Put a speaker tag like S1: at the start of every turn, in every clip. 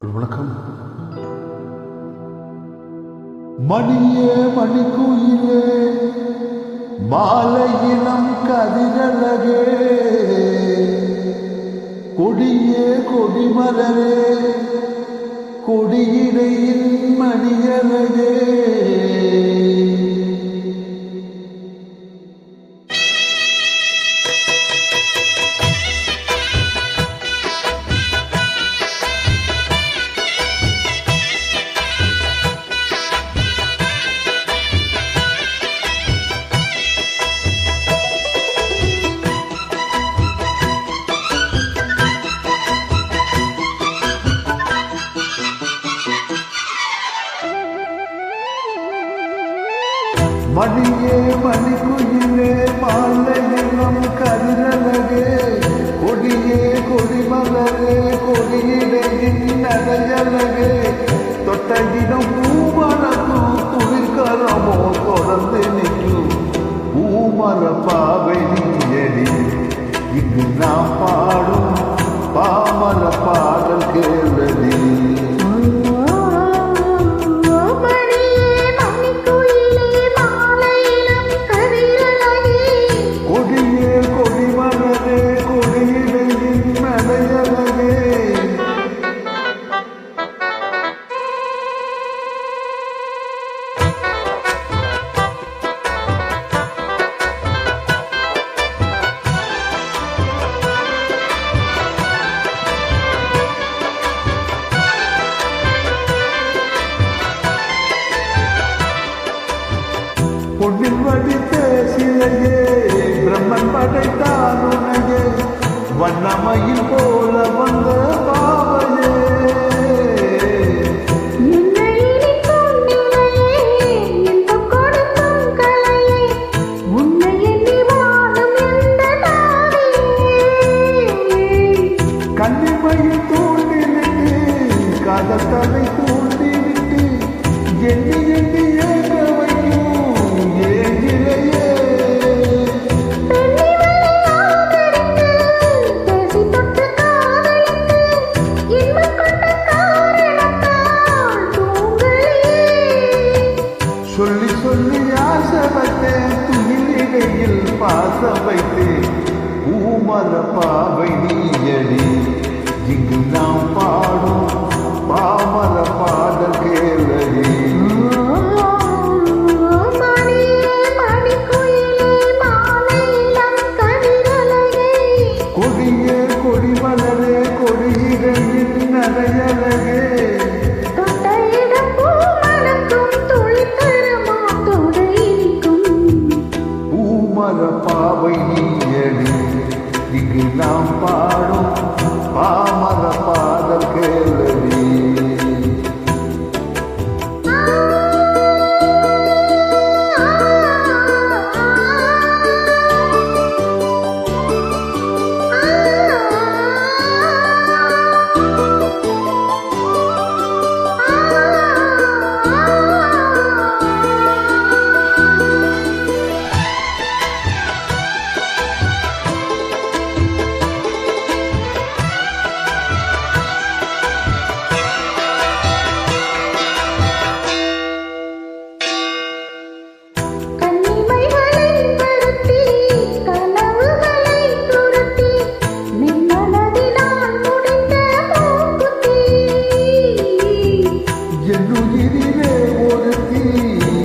S1: வணக்கம். மணியே மணிக்குயிலே மாலையினம் கதிரழகே கொடியே கொடிமலரே கொடியிடையின் மணியழகே மணியே மணிக்குயிலே மாலையினம் கதிரழகே கொடியே கொடிமலரே கொடியிடையின் நடையழகே தொட்டகிடம் பூமரத்தும் துளிர்கரமோ தொடர்ந்து நிற்கும் பூமர பாவை நீயடி இங்கு நாம் பாடும் பாமர பாடல் கேளடி. பொன்னில் வடித்த சிலையே பிரம்மன் படைத்தான் உனையே வண்ணமையில் போல வந்த பாவையே கண்ணிமையில் தூண்டிவிட்டு காதத்தலை தூண்டிவிட்டு எண்ணி எண்ணி சொல்லி சொல்லி ஆசை வைத்தேன் துயிலிடையில் பாசம் வைத்தேன் பூமர பாவை நீயடி இங்கு நாம் பாடும் பாமர பாடல் கேளடி. கொடியே கொடிமலரே கொடியிடையின் நடையழகே பாவை நீயடி இங்கு நாம் பாடும் பாமர பாடல் கேளடி.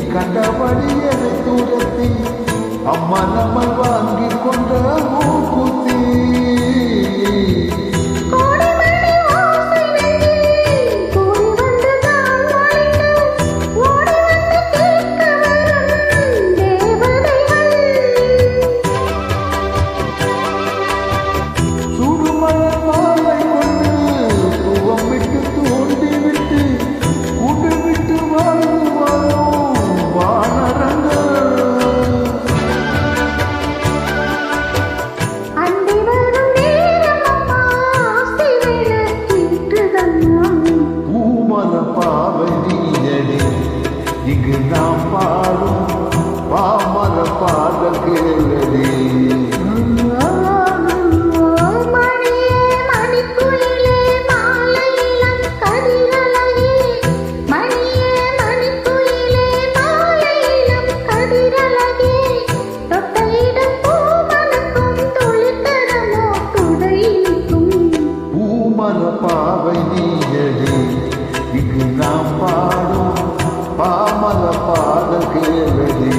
S1: கண்டபடியனை துரத்தி அம்மா நம்மை வாங்கி கொண்ட மூக்குத்தி சுடுமலர் மாலை கொண்டு துவம் விட்டு தூண்டி விட்டு கூட்டு விட்டு வாழ்ந்து வாழும் வானரங்கள் பாடல் கேளடி